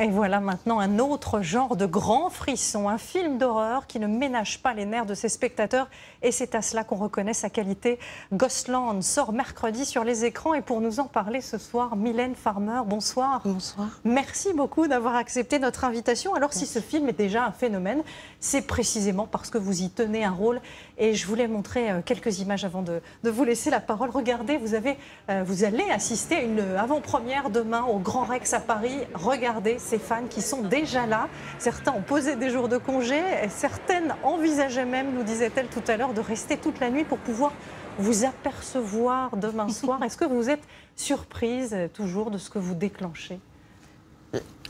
Et voilà maintenant un autre genre de grand frisson, un film d'horreur qui ne ménage pas les nerfs de ses spectateurs et c'est à cela qu'on reconnaît sa qualité. Ghostland sort mercredi sur les écrans et pour nous en parler ce soir, Mylène Farmer, bonsoir. Bonsoir. Merci beaucoup d'avoir accepté notre invitation. Alors si ce film est déjà un phénomène, c'est précisément parce que vous y tenez un rôle et je voulais montrer quelques images avant de vous laisser la parole. Regardez, vous allez assister à une avant-première demain au Grand Rex à Paris. Regardez ces fans qui sont déjà là. Certains ont posé des jours de congé, et certaines envisageaient même, nous disait-elle tout à l'heure, de rester toute la nuit pour pouvoir vous apercevoir demain soir. Est-ce que vous êtes surprise toujours de ce que vous déclenchez?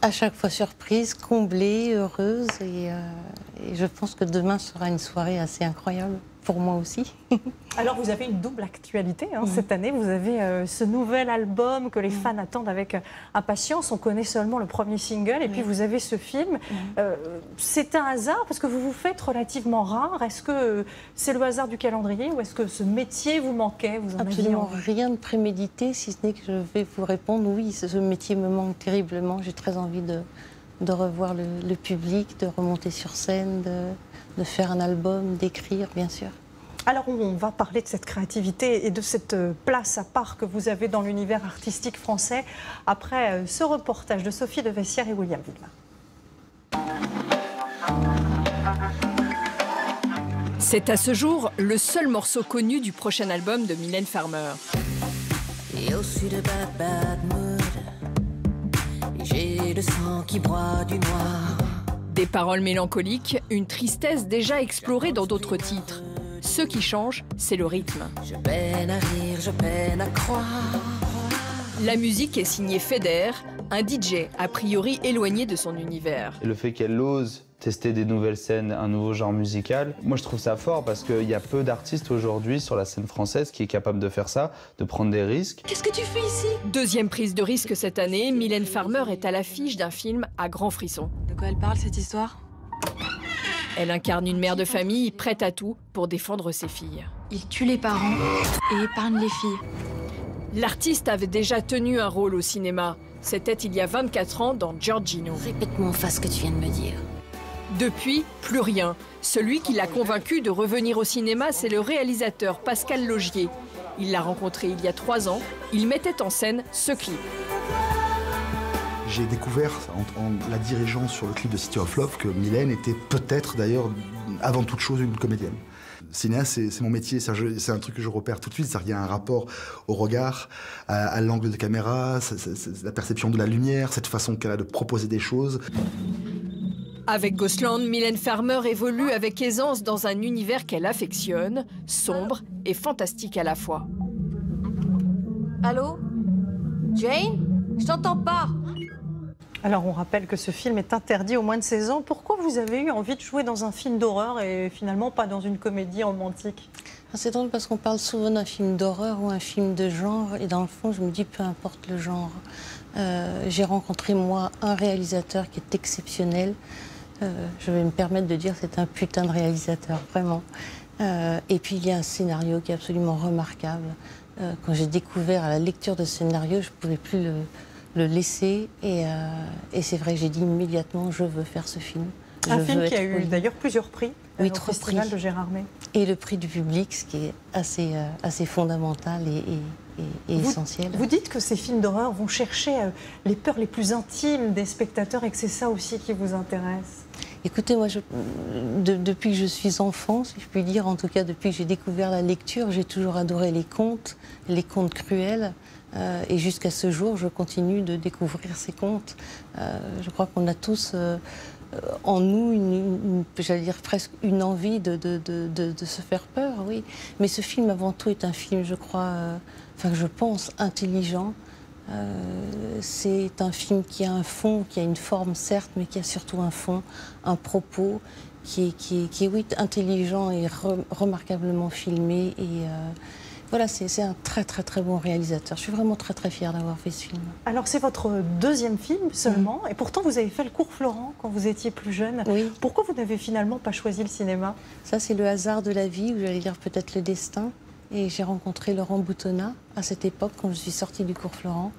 À chaque fois surprise, comblée, heureuse et je pense que demain sera une soirée assez incroyable pour moi aussi. Alors vous avez une double actualité cette année. Vous avez ce nouvel album que les fans attendent avec impatience. On connaît seulement le premier single et puis vous avez ce film. C'est un hasard parce que vous vous faites relativement rare. Est-ce que c'est le hasard du calendrier ou est-ce que ce métier vous manquait? Absolument rien de prémédité, si ce n'est que je vais vous répondre. Oui, ce métier me manque terriblement. J'ai très envie de revoir le public, de remonter sur scène, de faire un album, d'écrire, bien sûr. Alors on va parler de cette créativité et de cette place à part que vous avez dans l'univers artistique français après ce reportage de Sophie de Vessières et William Villemain. C'est à ce jour le seul morceau connu du prochain album de Mylène Farmer. J'ai le sang qui broie du noir. Des paroles mélancoliques, une tristesse déjà explorée dans d'autres titres. Ce qui change, c'est le rythme. Je peine à rire, je peine à croire. La musique est signée Feder, un DJ a priori éloigné de son univers. Et le fait qu'elle ose tester des nouvelles scènes, un nouveau genre musical, moi je trouve ça fort parce qu'il y a peu d'artistes aujourd'hui sur la scène française qui est capable de faire ça, de prendre des risques. Qu'est-ce que tu fais ici? Deuxième prise de risque cette année, Mylène Farmer est à l'affiche d'un film à grand frisson. De quoi elle parle cette histoire? Elle incarne une mère de famille prête à tout pour défendre ses filles. Il tue les parents et épargne les filles. L'artiste avait déjà tenu un rôle au cinéma. C'était il y a 24 ans dans Giorgino. Répète-moi en face ce que tu viens de me dire. Depuis, plus rien. Celui qui l'a convaincu de revenir au cinéma, c'est le réalisateur Pascal Laugier. Il l'a rencontré il y a 3 ans. Il mettait en scène ce clip. J'ai découvert, en la dirigeant sur le clip de City of Love, que Mylène était peut-être d'ailleurs, avant toute chose, une comédienne. Cinéaste, c'est mon métier, c'est un truc que je repère tout de suite, c'est-à-dire qu'il y a un rapport au regard, à l'angle de caméra, la perception de la lumière, cette façon qu'elle a de proposer des choses. Avec Ghostland, Mylène Farmer évolue avec aisance dans un univers qu'elle affectionne, sombre et fantastique à la fois. Allô? Jane? Je t'entends pas. Alors on rappelle que ce film est interdit aux moins de 16 ans. Pourquoi vous avez eu envie de jouer dans un film d'horreur et finalement pas dans une comédie romantique? C'est drôle parce qu'on parle souvent d'un film d'horreur ou un film de genre et dans le fond je me dis peu importe le genre. J'ai rencontré moi un réalisateur qui est exceptionnel. Je vais me permettre de dire que c'est un putain de réalisateur, vraiment. Et puis il y a un scénario qui est absolument remarquable. Quand j'ai découvert à la lecture de ce scénario, je ne pouvais plus le laisser. Et c'est vrai que j'ai dit immédiatement, je veux faire ce film. Un film qui a eu d'ailleurs plusieurs prix au Festival de Gérardmer. Et le prix du public, ce qui est assez fondamental et essentiel. Vous dites que ces films d'horreur vont chercher les peurs les plus intimes des spectateurs et que c'est ça aussi qui vous intéresse. Écoutez, moi, depuis que je suis enfant, si je puis dire, en tout cas depuis que j'ai découvert la lecture, j'ai toujours adoré les contes cruels. Et jusqu'à ce jour, je continue de découvrir ces contes. Je crois qu'on a tous en nous, j'allais dire presque une envie de se faire peur, oui. Mais ce film, avant tout, est un film, je crois, enfin, je pense, intelligent. C'est un film qui a un fond, qui a une forme certes, mais qui a surtout un fond, un propos qui est oui, intelligent et remarquablement filmé. Et voilà, c'est un très bon réalisateur. Je suis vraiment très fière d'avoir fait ce film. Alors c'est votre deuxième film seulement, et pourtant vous avez fait le cours Florent quand vous étiez plus jeune. Oui. Pourquoi vous n'avez finalement pas choisi le cinéma? Ça c'est le hasard de la vie, ou j'allais dire peut-être le destin. Et j'ai rencontré Laurent Boutonnat à cette époque, quand je suis sortie du cours Florent.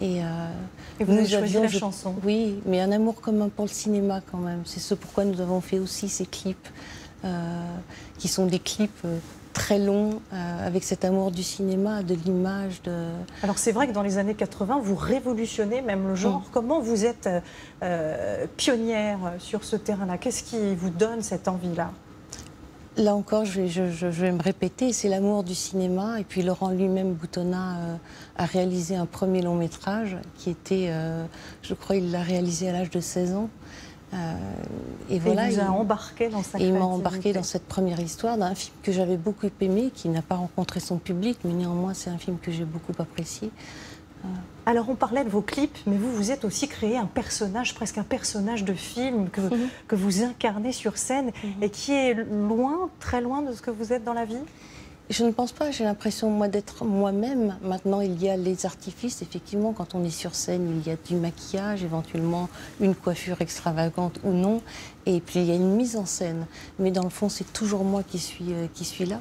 Et vous avez choisi la chanson. Oui, mais un amour commun pour le cinéma quand même. C'est ce pourquoi nous avons fait aussi ces clips, qui sont des clips très longs, avec cet amour du cinéma, de l'image. Alors c'est vrai que dans les années 80, vous révolutionnez même le genre. Comment vous êtes pionnière sur ce terrain-là? Qu'est-ce qui vous donne cette envie-là? Là encore, je vais me répéter, c'est l'amour du cinéma. Et puis Laurent lui-même, Boutonnat, a réalisé un premier long métrage qui était, je crois, il l'a réalisé à l'âge de 16 ans. Et voilà, il vous a embarqué dans sa créativité. Il m'a embarqué dans cette première histoire d'un film que j'avais beaucoup aimé, qui n'a pas rencontré son public, mais néanmoins c'est un film que j'ai beaucoup apprécié. Alors on parlait de vos clips, mais vous êtes aussi créé un personnage, presque un personnage de film que vous incarnez sur scène et qui est loin, très loin de ce que vous êtes dans la vie. Je ne pense pas, j'ai l'impression moi d'être moi-même. Maintenant il y a les artifices, effectivement quand on est sur scène il y a du maquillage, éventuellement une coiffure extravagante ou non, et puis il y a une mise en scène. Mais dans le fond c'est toujours moi qui suis là.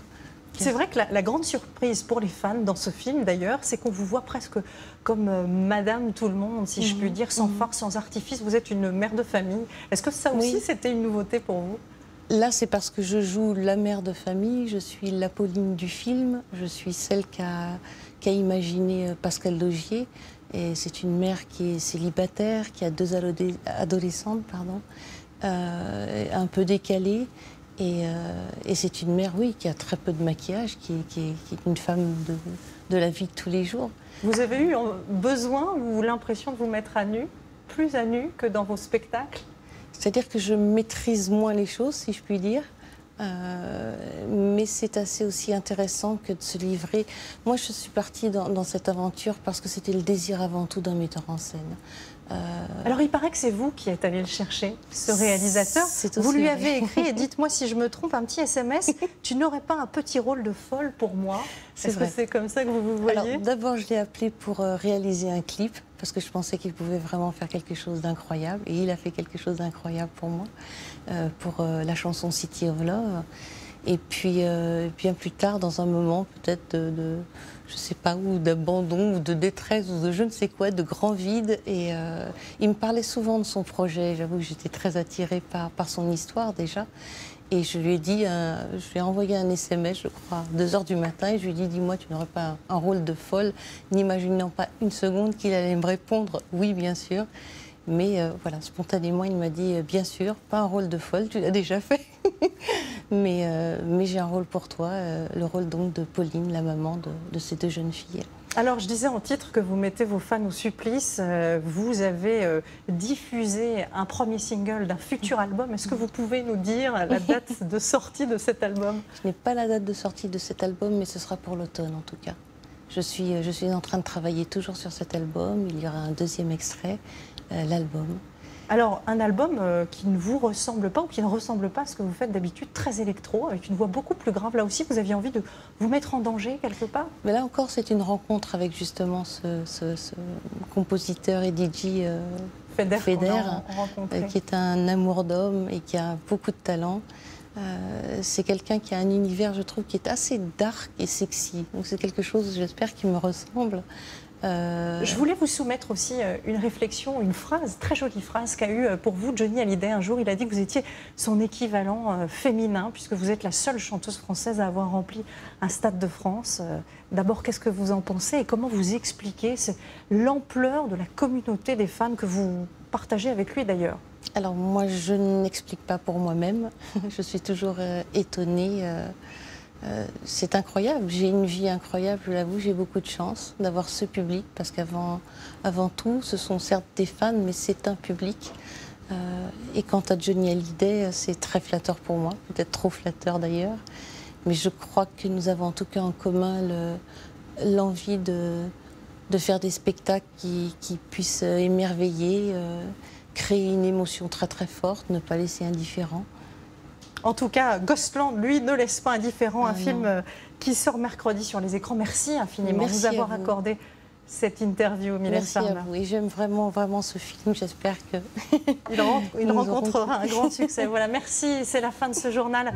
C'est vrai que la grande surprise pour les fans dans ce film d'ailleurs, c'est qu'on vous voit presque comme Madame tout le monde, si je puis dire, sans farce, sans artifice. Vous êtes une mère de famille. Est-ce que ça aussi c'était une nouveauté pour vous? Là, c'est parce que je joue la mère de famille, je suis la Pauline du film, je suis celle qu'a imaginé Pascal Laugier. Et c'est une mère qui est célibataire, qui a 2 adolescentes, un peu décalées. Et c'est une mère, oui, qui a très peu de maquillage, qui est une femme de la vie de tous les jours. Vous avez eu besoin ou l'impression de vous mettre à nu, plus à nu que dans vos spectacles? C'est-à-dire que je maîtrise moins les choses, si je puis dire. Mais c'est assez aussi intéressant que de se livrer. Moi, je suis partie dans cette aventure parce que c'était le désir avant tout d'un metteur en scène. Alors, il paraît que c'est vous qui êtes allé le chercher, ce réalisateur. Vous lui avez écrit, et dites-moi si je me trompe, un petit SMS. Tu n'aurais pas un petit rôle de folle pour moi? Est-ce que c'est comme ça que vous vous voyez? Alors, d'abord, je l'ai appelé pour réaliser un clip, parce que je pensais qu'il pouvait vraiment faire quelque chose d'incroyable. Et il a fait quelque chose d'incroyable pour moi, pour la chanson City of Love. Et puis, bien plus tard, dans un moment peut-être je ne sais pas où, d'abandon ou de détresse ou de je ne sais quoi, de grand vide. Et il me parlait souvent de son projet. J'avoue que j'étais très attirée par son histoire déjà. Et je lui ai dit, je lui ai envoyé un SMS, je crois, à 2 h du matin. Et je lui ai dit, dis-moi, tu n'aurais pas un rôle de folle, n'imaginant pas une seconde qu'il allait me répondre, oui, bien sûr. Mais voilà, spontanément, il m'a dit, bien sûr, pas un rôle de folle, tu l'as déjà fait. mais j'ai un rôle pour toi, le rôle donc de Pauline, la maman de ces 2 jeunes filles. Alors, je disais en titre que vous mettez vos fans au supplice. Vous avez diffusé un premier single d'un futur album. Est-ce que vous pouvez nous dire la date de sortie de cet album? Je n'ai pas la date de sortie de cet album, mais ce sera pour l'automne en tout cas. Je suis en train de travailler toujours sur cet album. Il y aura un 2e extrait, l'album. Alors, un album qui ne vous ressemble pas ou qui ne ressemble pas à ce que vous faites d'habitude, très électro, avec une voix beaucoup plus grave. Là aussi, vous aviez envie de vous mettre en danger quelque part? Mais là encore, c'est une rencontre avec justement ce compositeur et DJ Feder, qui est un amour d'homme et qui a beaucoup de talent. C'est quelqu'un qui a un univers, je trouve, qui est assez dark et sexy. Donc c'est quelque chose, j'espère, qui me ressemble. Je voulais vous soumettre aussi une réflexion, une phrase, très jolie phrase qu'a eue pour vous Johnny Hallyday un jour. Il a dit que vous étiez son équivalent féminin, puisque vous êtes la seule chanteuse française à avoir rempli un stade de France. D'abord, qu'est-ce que vous en pensez et comment vous expliquez l'ampleur de la communauté des fans que vous partagez avec lui d'ailleurs? Alors moi, je n'explique pas pour moi-même. Je suis toujours étonnée. C'est incroyable, j'ai une vie incroyable, je l'avoue, j'ai beaucoup de chance d'avoir ce public parce qu'avant tout, ce sont certes des fans, mais c'est un public. Et quant à Johnny Hallyday, c'est très flatteur pour moi, peut-être trop flatteur d'ailleurs, mais je crois que nous avons en tout cas en commun l'envie de faire des spectacles qui puissent émerveiller, créer une émotion très très forte, ne pas laisser indifférent. En tout cas, Ghostland, lui, ne laisse pas indifférent. Un film qui sort mercredi sur les écrans. Merci infiniment de nous avoir accordé cette interview, Mylène Farmer. Merci à vous. Et j'aime vraiment, vraiment ce film. J'espère que il rencontrera un grand succès. Voilà, merci. C'est la fin de ce journal.